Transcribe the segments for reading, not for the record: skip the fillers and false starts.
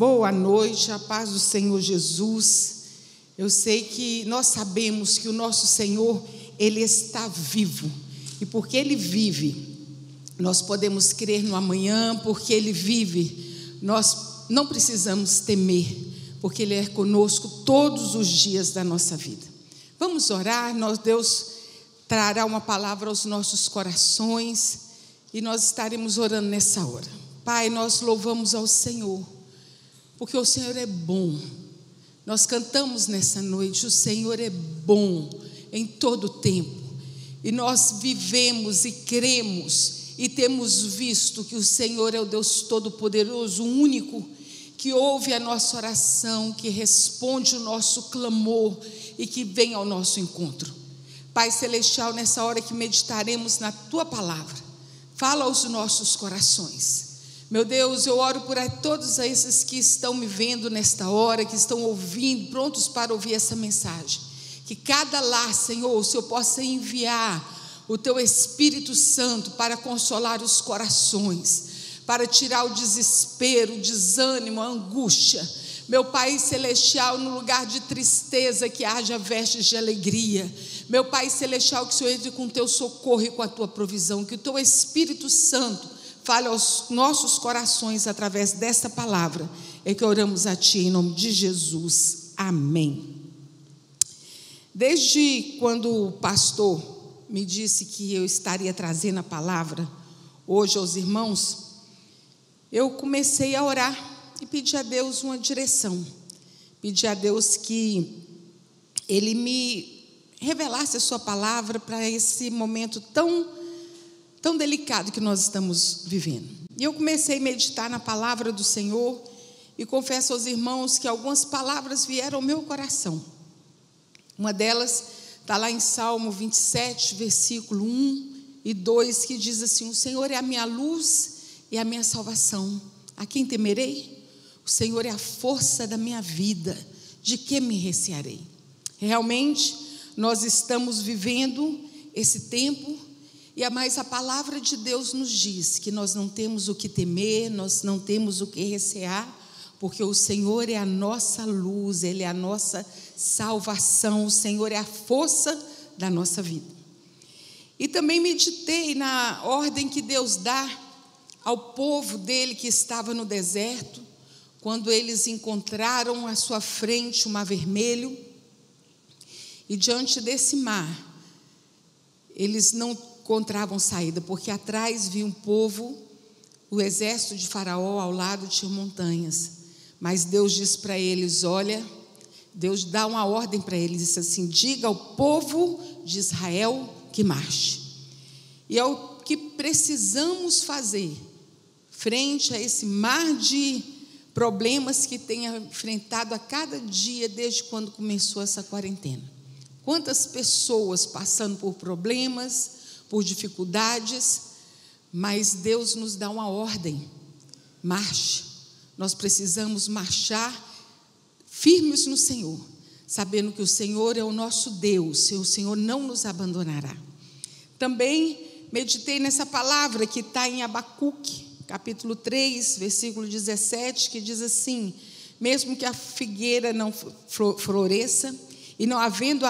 Boa noite, a paz do Senhor Jesus. Eu sei que nós sabemos que o nosso Senhor, Ele está vivo. E porque Ele vive, nós podemos crer no amanhã. Porque Ele vive, nós não precisamos temer, porque Ele é conosco todos os dias da nossa vida. Vamos orar. Deus trará uma palavra aos nossos corações e nós estaremos orando nessa hora. Pai, nós louvamos ao Senhor, porque o Senhor é bom. Nós cantamos nessa noite: o Senhor é bom em todo o tempo. E nós vivemos e cremos e temos visto que o Senhor é o Deus Todo-Poderoso, o único que ouve a nossa oração, que responde o nosso clamor e que vem ao nosso encontro. Pai Celestial, nessa hora que meditaremos na Tua Palavra, fala aos nossos corações. Meu Deus, eu oro por todos esses que estão me vendo nesta hora, que estão ouvindo, prontos para ouvir essa mensagem. Que cada lar, Senhor, o Senhor possa enviar o Teu Espírito Santo para consolar os corações, para tirar o desespero, o desânimo, a angústia. Meu Pai Celestial, no lugar de tristeza, que haja vestes de alegria. Meu Pai Celestial, que o Senhor entre com o Teu socorro e com a Tua provisão. Que o Teu Espírito Santo fale aos nossos corações através desta palavra. É que oramos a Ti em nome de Jesus. Amém. Desde quando o pastor me disse que eu estaria trazendo a palavra hoje aos irmãos, eu comecei a orar e pedir a Deus uma direção. Pedir a Deus que Ele me revelasse a sua palavra para esse momento tão delicado que nós estamos vivendo. E eu comecei a meditar na palavra do Senhor e confesso aos irmãos que algumas palavras vieram ao meu coração. Uma delas está lá em Salmo 27, versículo 1 e 2, que diz assim: o Senhor é a minha luz e a minha salvação. A quem temerei? O Senhor é a força da minha vida. De que me recearei? Realmente, nós estamos vivendo esse tempo, e mais a palavra de Deus nos diz que nós não temos o que temer, nós não temos o que recear, porque o Senhor é a nossa luz, Ele é a nossa salvação, o Senhor é a força da nossa vida. E também meditei na ordem que Deus dá ao povo dele que estava no deserto, quando eles encontraram à sua frente o Mar Vermelho, e diante desse mar, eles não encontravam saída, porque atrás vinha um povo, o exército de Faraó, ao lado tinha montanhas. Mas Deus diz para eles: olha, Deus dá uma ordem para eles, diz assim: diga ao povo de Israel que marche. E é o que precisamos fazer frente a esse mar de problemas que tem enfrentado a cada dia desde quando começou essa quarentena. Quantas pessoas passando por problemas, por dificuldades, mas Deus nos dá uma ordem: marche. Nós precisamos marchar firmes no Senhor, sabendo que o Senhor é o nosso Deus, e o Senhor não nos abandonará. Também meditei nessa palavra que está em Abacuque, capítulo 3, versículo 17, que diz assim: mesmo que a figueira não floresça, e não havendo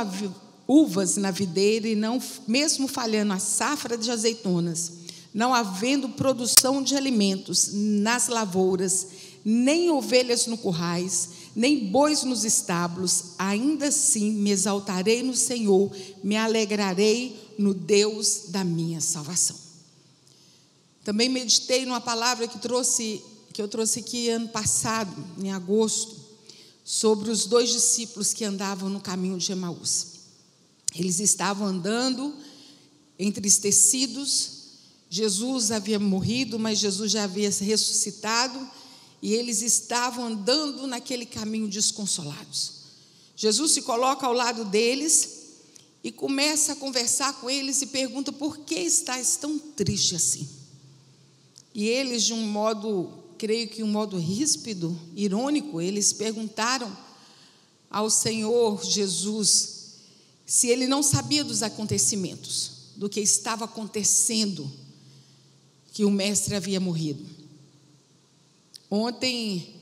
uvas na videira, e não, mesmo falhando a safra de azeitonas, não havendo produção de alimentos nas lavouras, nem ovelhas no currais, nem bois nos estábulos, ainda assim me exaltarei no Senhor, me alegrarei no Deus da minha salvação. Também meditei numa palavra que eu trouxe aqui ano passado, em agosto, sobre os 2 discípulos que andavam no caminho de Emaús. Eles estavam andando entristecidos. Jesus havia morrido, mas Jesus já havia ressuscitado, e eles estavam andando naquele caminho desconsolados. Jesus se coloca ao lado deles e começa a conversar com eles e pergunta: por que estáis tão triste assim? E eles, de um modo, creio que um modo ríspido, irônico, eles perguntaram ao Senhor Jesus se ele não sabia dos acontecimentos, do que estava acontecendo, que o mestre havia morrido. Ontem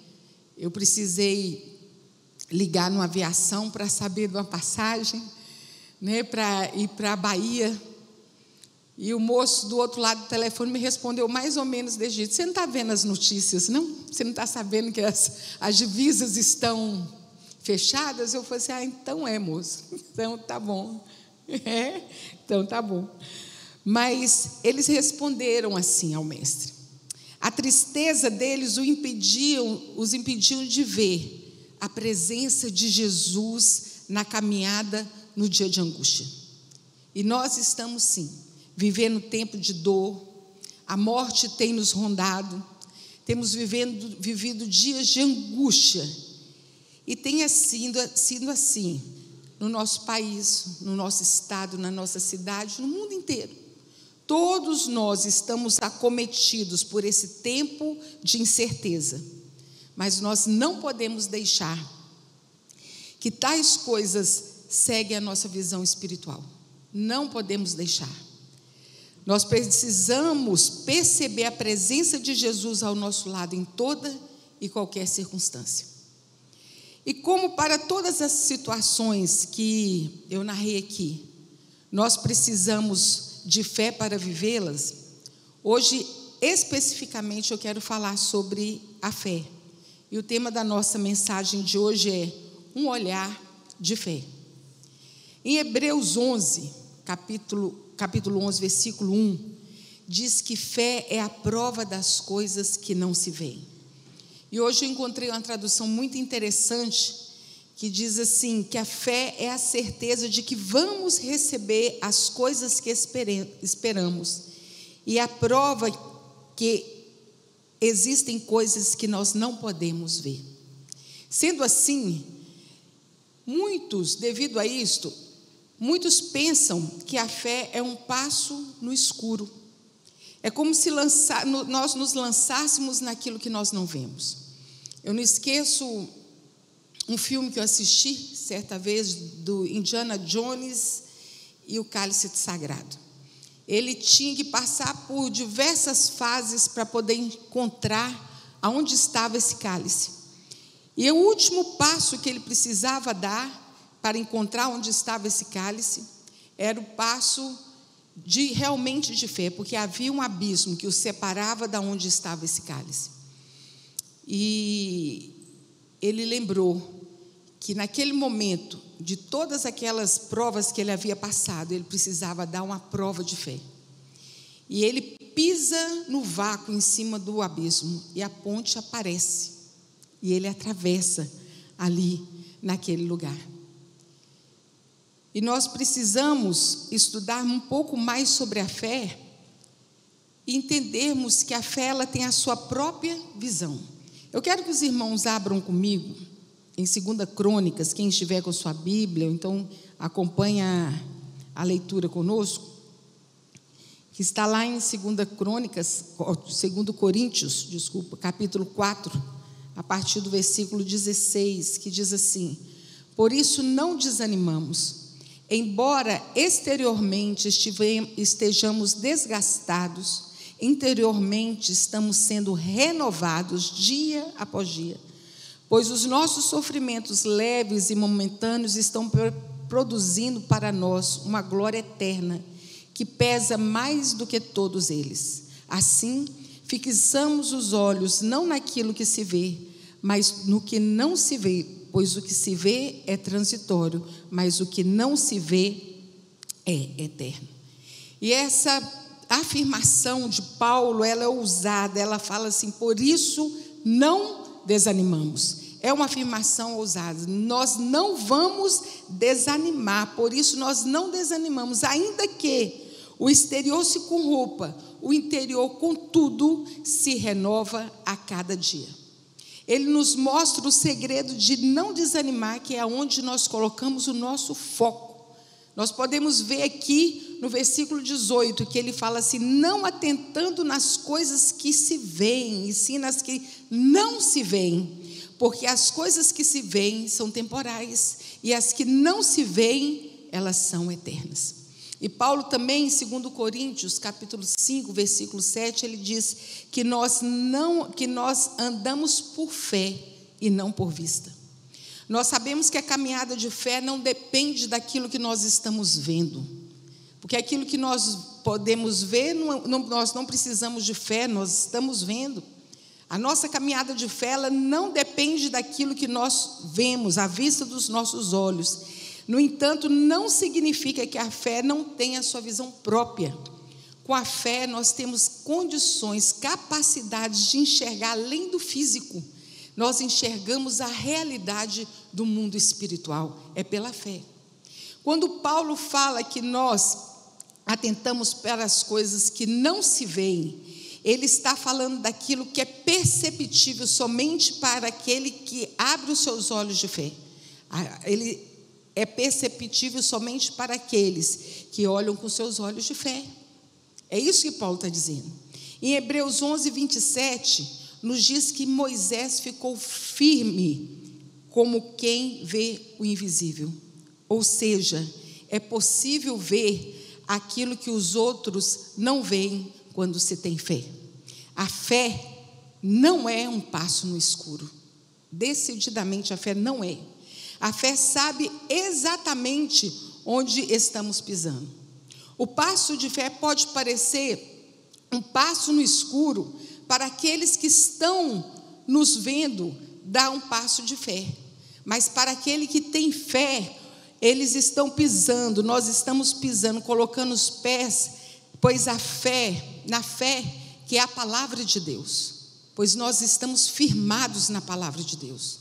eu precisei ligar numa aviação para saber de uma passagem, né, para ir para a Bahia. E o moço do outro lado do telefone me respondeu mais ou menos desse jeito: você não está vendo as notícias, não? Você não está sabendo que as divisas estão fechadas? Eu falei assim: então moço, então tá bom. Então tá bom. Mas eles responderam assim ao mestre. A tristeza deles os impediam de ver a presença de Jesus na caminhada no dia de angústia. E nós estamos sim vivendo tempo de dor, a morte tem nos rondado, temos vivido dias de angústia, e tem sido assim no nosso país, no nosso estado, na nossa cidade, no mundo inteiro. Todos nós estamos acometidos por esse tempo de incerteza, mas nós não podemos deixar que tais coisas seguem a nossa visão espiritual. Não podemos deixar. Nós precisamos perceber a presença de Jesus ao nosso lado em toda e qualquer circunstância. E como para todas as situações que eu narrei aqui, nós precisamos de fé para vivê-las, hoje especificamente eu quero falar sobre a fé. E o tema da nossa mensagem de hoje é um olhar de fé. Em Hebreus 11, capítulo 11, versículo 1, diz que fé é a prova das coisas que não se veem. E hoje eu encontrei uma tradução muito interessante, que diz assim, que a fé é a certeza de que vamos receber as coisas que esperamos, e a prova que existem coisas que nós não podemos ver. Sendo assim, devido a isto, muitos pensam que a fé é um passo no escuro. É como se nós nos lançássemos naquilo que nós não vemos. Eu não esqueço um filme que eu assisti certa vez, do Indiana Jones e o Cálice Sagrado. Ele tinha que passar por diversas fases para poder encontrar aonde estava esse cálice. E o último passo que ele precisava dar para encontrar onde estava esse cálice era o passo realmente de fé, porque havia um abismo que o separava da onde estava esse cálice. E ele lembrou que naquele momento, de todas aquelas provas que ele havia passado, ele precisava dar uma prova de fé. E ele pisa no vácuo em cima do abismo, e a ponte aparece, e ele atravessa ali naquele lugar. E nós precisamos estudar um pouco mais sobre a fé e entendermos que a fé ela tem a sua própria visão. Eu quero que os irmãos abram comigo em 2 Crônicas, quem estiver com sua Bíblia, então acompanha a leitura conosco, que está lá em 2 Coríntios, capítulo 4, a partir do versículo 16, que diz assim: por isso não desanimamos, embora exteriormente estejamos desgastados, interiormente estamos sendo renovados dia após dia, pois os nossos sofrimentos leves e momentâneos estão produzindo para nós uma glória eterna, que pesa mais do que todos eles. Assim, fixamos os olhos não naquilo que se vê, mas no que não se vê, pois o que se vê é transitório, mas o que não se vê é eterno. E essa afirmação de Paulo, ela é ousada, ela fala assim: por isso não desanimamos. É uma afirmação ousada, nós não vamos desanimar, por isso nós não desanimamos, ainda que o exterior se corrompa, o interior, contudo, se renova a cada dia. Ele nos mostra o segredo de não desanimar, que é onde nós colocamos o nosso foco. Nós podemos ver aqui no versículo 18, que ele fala assim: não atentando nas coisas que se veem, e sim nas que não se veem, porque as coisas que se veem são temporais, e as que não se veem, elas são eternas. E Paulo também, em 2 Coríntios, capítulo 5, versículo 7, ele diz que nós andamos por fé e não por vista. Nós sabemos que a caminhada de fé não depende daquilo que nós estamos vendo, porque aquilo que nós podemos ver, nós não precisamos de fé, nós estamos vendo. A nossa caminhada de fé, ela não depende daquilo que nós vemos, à vista dos nossos olhos. No entanto, não significa que a fé não tenha a sua visão própria. Com a fé, nós temos condições, capacidades de enxergar além do físico. Nós enxergamos a realidade do mundo espiritual. É pela fé. Quando Paulo fala que nós atentamos para as coisas que não se veem, ele está falando daquilo que é perceptível somente para aquele que abre os seus olhos de fé. Ele é perceptível somente para aqueles que olham com seus olhos de fé. É isso que Paulo está dizendo. Em Hebreus 11, 27, nos diz que Moisés ficou firme como quem vê o invisível. Ou seja, é possível ver aquilo que os outros não veem quando se tem fé. A fé não é um passo no escuro. Decididamente a fé não é. A fé sabe exatamente onde estamos pisando. O passo de fé pode parecer um passo no escuro para aqueles que estão nos vendo dar um passo de fé. Mas para aquele que tem fé, eles estão pisando, nós estamos pisando, colocando os pés, pois na fé, que é a palavra de Deus, pois nós estamos firmados na palavra de Deus.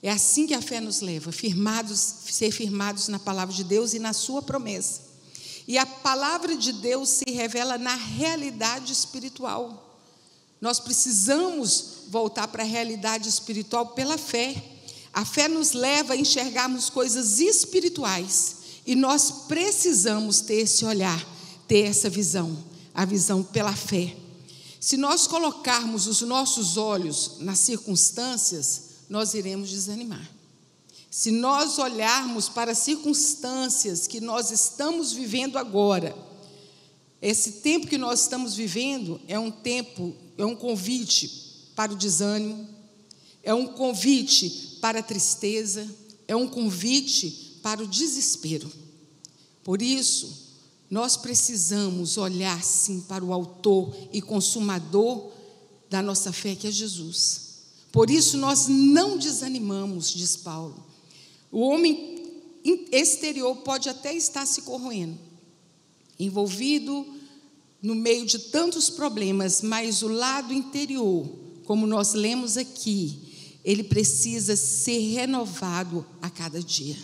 É assim que a fé nos leva, ser firmados na palavra de Deus e na sua promessa. E a palavra de Deus se revela na realidade espiritual. Nós precisamos voltar para a realidade espiritual pela fé. A fé nos leva a enxergarmos coisas espirituais e nós precisamos ter esse olhar, ter essa visão, a visão pela fé. Se nós colocarmos os nossos olhos nas circunstâncias, nós iremos desanimar. Se nós olharmos para as circunstâncias que nós estamos vivendo agora, esse tempo que nós estamos vivendo é um convite para o desânimo, é um convite para a tristeza, é um convite para o desespero. Por isso, nós precisamos olhar sim para o autor e consumador da nossa fé, que é Jesus. Por isso nós não desanimamos, diz Paulo. O homem exterior pode até estar se corroendo, envolvido no meio de tantos problemas, mas o lado interior, como nós lemos aqui, ele precisa ser renovado a cada dia.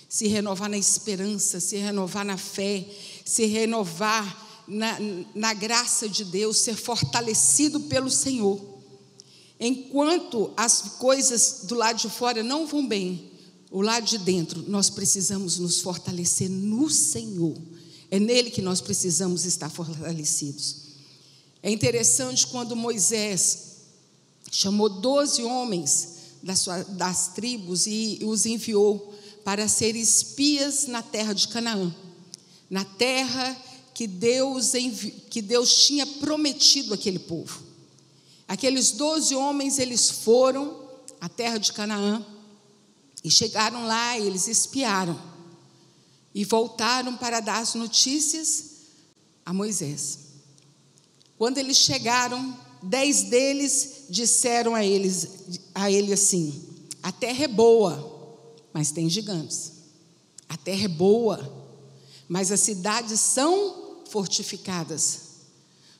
Se renovar na esperança, se renovar na fé, se renovar na graça de Deus, ser fortalecido pelo Senhor. Enquanto as coisas do lado de fora não vão bem, o lado de dentro, nós precisamos nos fortalecer no Senhor. É nele que nós precisamos estar fortalecidos. É interessante quando Moisés chamou 12 homens das tribos e os enviou para ser espias na terra de Canaã, na terra que Deus tinha prometido àquele povo. Aqueles 12 homens, eles foram à terra de Canaã e chegaram lá, eles espiaram e voltaram para dar as notícias a Moisés. Quando eles chegaram, 10 deles disseram a ele assim: a terra é boa, mas tem gigantes. A terra é boa, mas as cidades são fortificadas.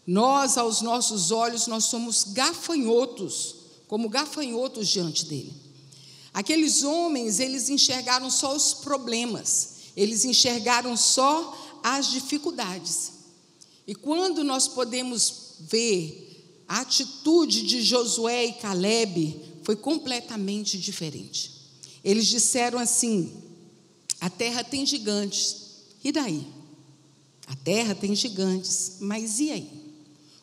Nós, aos nossos olhos, nós somos gafanhotos, como gafanhotos diante dele. Aqueles homens, eles enxergaram só os problemas, eles enxergaram só as dificuldades. E quando nós podemos ver a atitude de Josué e Calebe, foi completamente diferente. Eles disseram assim: a terra tem gigantes, e daí? A terra tem gigantes, mas e aí?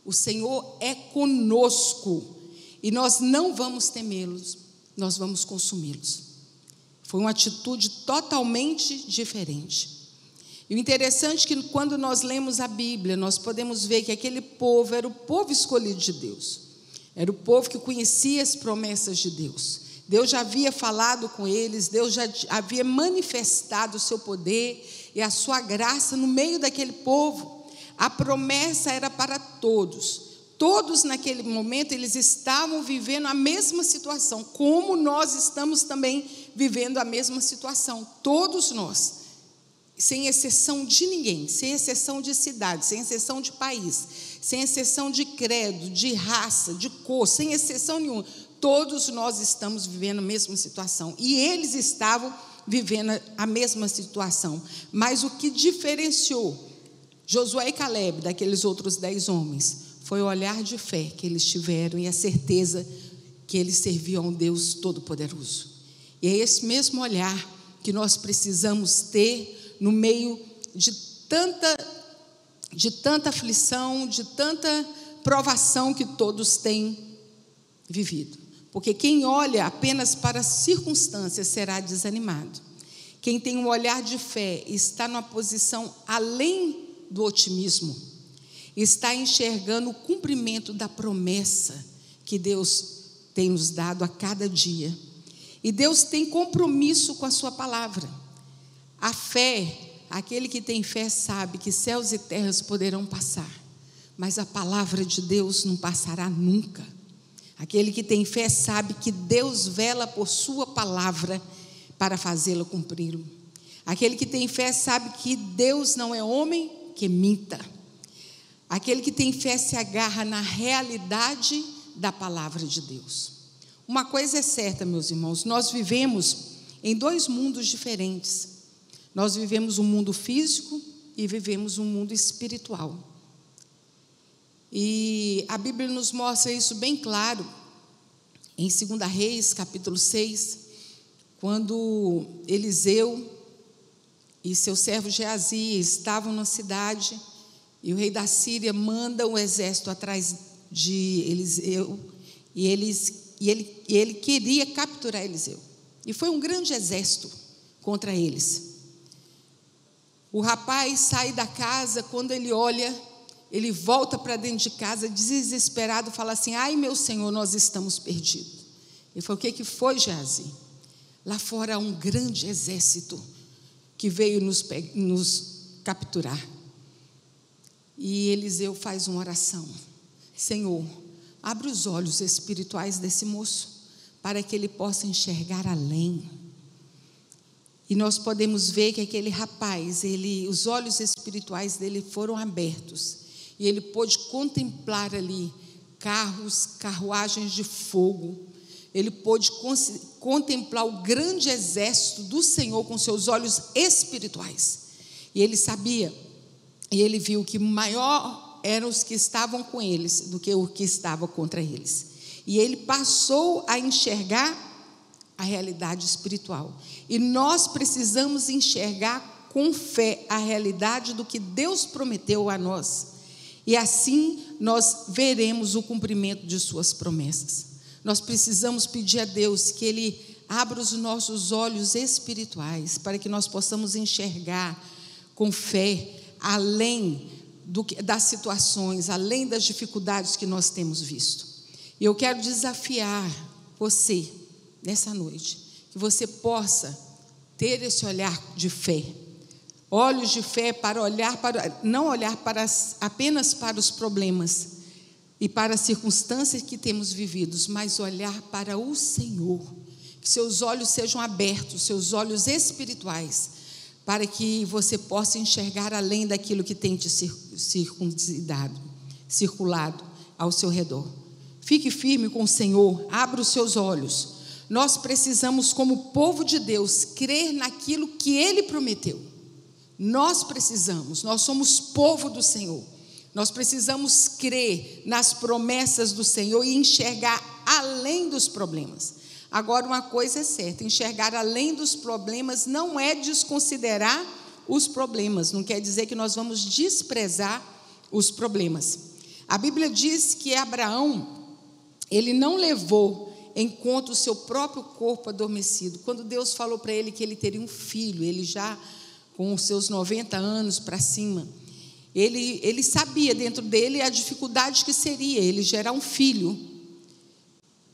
O Senhor é conosco e nós não vamos temê-los, nós vamos consumi-los. Foi uma atitude totalmente diferente. E o interessante é que quando nós lemos a Bíblia, nós podemos ver que aquele povo era o povo escolhido de Deus. Era o povo que conhecia as promessas de Deus. Deus já havia falado com eles, Deus já havia manifestado o seu poder e a sua graça no meio daquele povo. A promessa era para todos. Todos naquele momento eles estavam vivendo a mesma situação, como nós estamos também vivendo a mesma situação. Todos nós, sem exceção de ninguém, sem exceção de cidade, sem exceção de país, sem exceção de credo, de raça, de cor, sem exceção nenhuma, todos nós estamos vivendo a mesma situação. E eles estavam vivendo a mesma situação. Mas o que diferenciou Josué e Caleb daqueles outros 10 homens foi o olhar de fé que eles tiveram e a certeza que eles serviam a um Deus Todo-Poderoso. E é esse mesmo olhar que nós precisamos ter no meio de tanta aflição, de tanta provação que todos têm vivido. Porque quem olha apenas para as circunstâncias será desanimado. Quem tem um olhar de fé está numa posição além do otimismo, está enxergando o cumprimento da promessa que Deus tem nos dado a cada dia. E Deus tem compromisso com a sua palavra. A fé, aquele que tem fé sabe que céus e terras poderão passar, mas a palavra de Deus não passará nunca. Aquele que tem fé sabe que Deus vela por sua palavra para fazê-la cumpri-lo. Aquele que tem fé sabe que Deus não é homem que minta. Aquele que tem fé se agarra na realidade da palavra de Deus. Uma coisa é certa, meus irmãos, nós vivemos em 2 mundos diferentes. Nós vivemos um mundo físico e vivemos um mundo espiritual. E a Bíblia nos mostra isso bem claro em 2 Reis, capítulo 6, quando Eliseu e seu servo Geazi estavam na cidade e o rei da Síria manda um exército atrás de Eliseu e ele queria capturar Eliseu. E foi um grande exército contra eles. O rapaz sai da casa, quando ele olha, ele volta para dentro de casa, desesperado, fala assim: ai meu Senhor, nós estamos perdidos. Ele falou: o que foi, Geazi? Lá fora há um grande exército que veio nos capturar. E Eliseu faz uma oração: Senhor, abre os olhos espirituais desse moço, para que ele possa enxergar além. E nós podemos ver que aquele rapaz, os olhos espirituais dele foram abertos, e ele pôde contemplar ali carros, carruagens de fogo. Ele pôde contemplar o grande exército do Senhor com seus olhos espirituais. E ele sabia, e ele viu que maior eram os que estavam com eles do que o que estava contra eles. E ele passou a enxergar a realidade espiritual. E nós precisamos enxergar com fé a realidade do que Deus prometeu a nós. E assim nós veremos o cumprimento de suas promessas. Nós precisamos pedir a Deus que Ele abra os nossos olhos espirituais, para que nós possamos enxergar com fé, além das situações, além das dificuldades que nós temos visto. E eu quero desafiar você, nessa noite, que você possa ter esse olhar de fé, olhos de fé para não olhar apenas para os problemas e para as circunstâncias que temos vividos, mas olhar para o Senhor, que seus olhos sejam abertos, seus olhos espirituais, para que você possa enxergar além daquilo que tem te circulado ao seu redor. Fique firme com o Senhor, abra os seus olhos. Nós precisamos, como povo de Deus, crer naquilo que Ele prometeu. Nós somos povo do Senhor. Nós precisamos crer nas promessas do Senhor e enxergar além dos problemas. Agora, uma coisa é certa: enxergar além dos problemas não é desconsiderar os problemas, não quer dizer que nós vamos desprezar os problemas. A Bíblia diz que Abraão, ele não levou em conta o seu próprio corpo adormecido. Quando Deus falou para ele que ele teria um filho, ele já com os seus 90 anos para cima, ele sabia dentro dele a dificuldade que seria ele gerar um filho.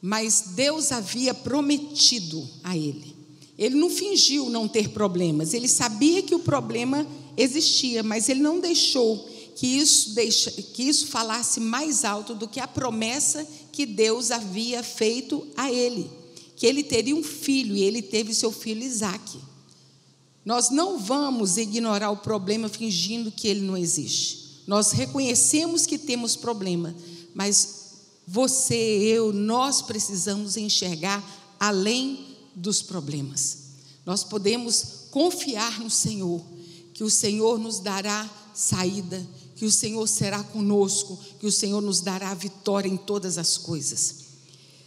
mas Deus havia prometido a ele. Ele não fingiu não ter problemas, ele sabia que o problema existia, mas ele não deixou que isso falasse mais alto do que a promessa que Deus havia feito a ele, que ele teria um filho, e ele teve seu filho Isaque. Nós não vamos ignorar o problema fingindo que ele não existe. Nós reconhecemos que temos problema, mas você, eu, nós precisamos enxergar além dos problemas. Nós podemos confiar no Senhor, que o Senhor nos dará saída, que o Senhor será conosco, que o Senhor nos dará vitória em todas as coisas.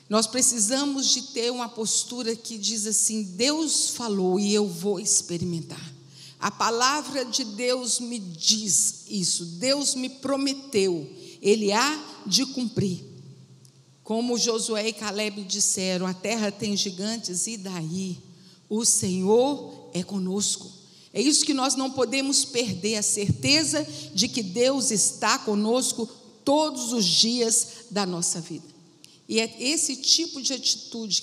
Nós precisamos de ter uma postura que diz assim: Deus falou e eu vou experimentar. A palavra de Deus me diz isso, Deus me prometeu, Ele há de cumprir. Como Josué e Caleb disseram: a terra tem gigantes, e daí? O Senhor é conosco. É isso que nós não podemos perder, a certeza de que Deus está conosco todos os dias da nossa vida. E é esse tipo de atitude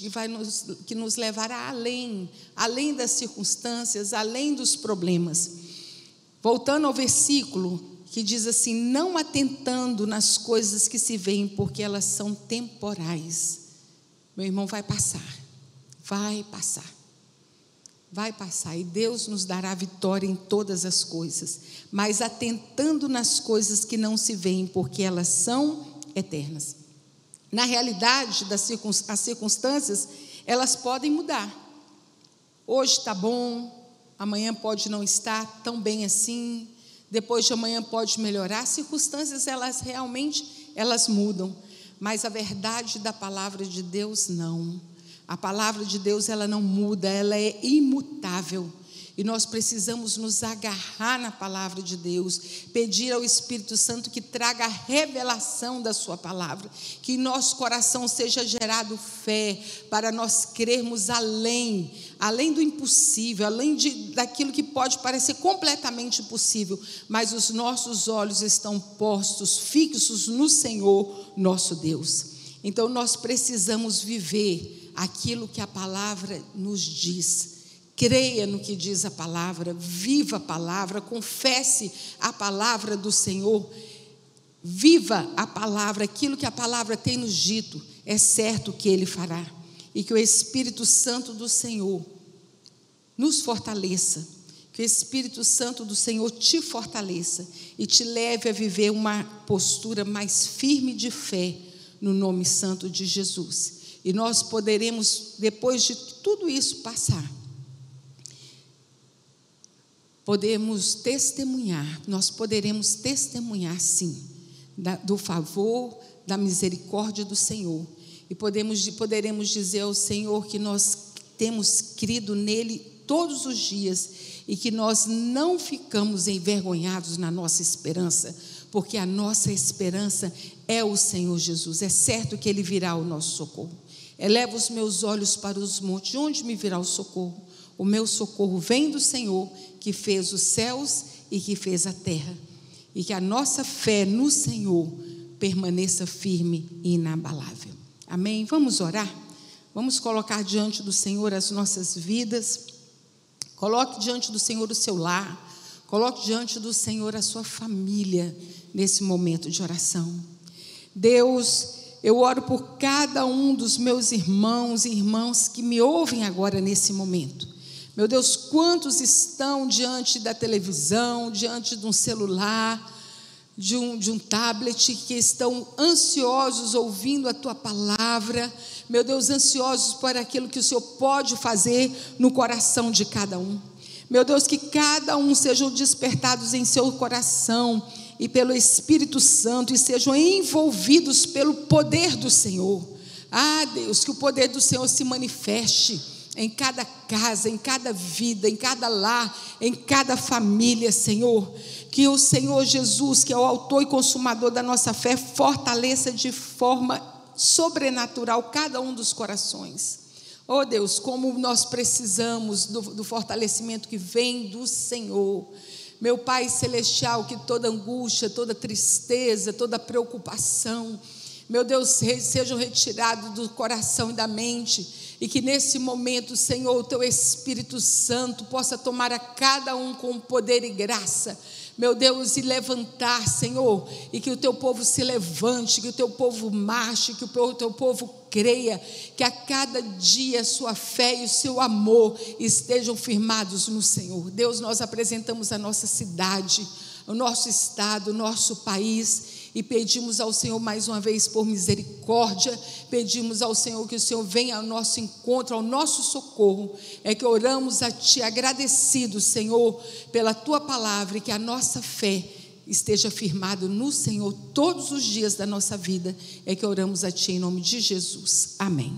que nos levará além das circunstâncias, além dos problemas. Voltando ao versículo que diz assim: não atentando nas coisas que se veem, porque elas são temporais. Meu irmão, vai passar, e Deus nos dará vitória em todas as coisas, mas atentando nas coisas que não se veem, porque elas são eternas. Na realidade, as circunstâncias, elas podem mudar. Hoje está bom, amanhã pode não estar tão bem assim, depois de amanhã pode melhorar. As circunstâncias, elas realmente mudam, mas a verdade da palavra de Deus não. A palavra de Deus, ela não muda, ela é imutável. E nós precisamos nos agarrar na palavra de Deus, pedir ao Espírito Santo que traga a revelação da sua palavra, que em nosso coração seja gerado fé, para nós crermos além do impossível, daquilo que pode parecer completamente impossível, mas os nossos olhos estão postos, fixos no Senhor, nosso Deus. Então nós precisamos viver aquilo que a palavra nos diz. Creia no que diz a palavra, viva a palavra, confesse a palavra do Senhor, viva a palavra, aquilo que a palavra tem nos dito, é certo que Ele fará, e que o Espírito Santo do Senhor nos fortaleça, que o Espírito Santo do Senhor te fortaleça e te leve a viver uma postura mais firme de fé no nome santo de Jesus. E nós poderemos, depois de tudo isso passar, nós poderemos testemunhar sim, do favor, da misericórdia do Senhor, e poderemos dizer ao Senhor que nós temos crido nele todos os dias, e que nós não ficamos envergonhados na nossa esperança, porque a nossa esperança é o Senhor Jesus. É certo que Ele virá ao nosso socorro. Eleva os meus olhos para os montes, de onde me virá o socorro? O meu socorro vem do Senhor, que fez os céus e que fez a terra. E que a nossa fé no Senhor permaneça firme e inabalável. Amém? Vamos orar? Vamos colocar diante do Senhor as nossas vidas. Coloque diante do Senhor o seu lar. Coloque diante do Senhor a sua família nesse momento de oração. Deus, eu oro por cada um dos meus irmãos e irmãs que me ouvem agora nesse momento. Meu Deus, quantos estão diante da televisão, diante de um celular, de um tablet, que estão ansiosos ouvindo a Tua palavra, meu Deus, ansiosos por aquilo que o Senhor pode fazer no coração de cada um. Meu Deus, que cada um sejam despertados em seu coração e pelo Espírito Santo, e sejam envolvidos pelo poder do Senhor. Ah, Deus, que o poder do Senhor se manifeste em cada casa, em cada vida, em cada lar, em cada família, Senhor. Que o Senhor Jesus, que é o autor e consumador da nossa fé, fortaleça de forma sobrenatural cada um dos corações. Oh Deus, como nós precisamos do fortalecimento que vem do Senhor. Meu Pai celestial, que toda angústia, toda tristeza, toda preocupação, meu Deus, sejam retirados do coração e da mente, e que nesse momento, Senhor, o teu Espírito Santo possa tomar a cada um com poder e graça, meu Deus, e levantar, Senhor, e que o teu povo se levante, que o teu povo marche, que o teu povo creia, que a cada dia a sua fé e o seu amor estejam firmados no Senhor. Deus, nós apresentamos a nossa cidade, o nosso estado, o nosso país, e pedimos ao Senhor mais uma vez por misericórdia, pedimos ao Senhor que o Senhor venha ao nosso encontro, ao nosso socorro. É que oramos a Ti agradecidos, Senhor, pela Tua palavra, e que a nossa fé esteja firmada no Senhor todos os dias da nossa vida. É que oramos a Ti em nome de Jesus. Amém.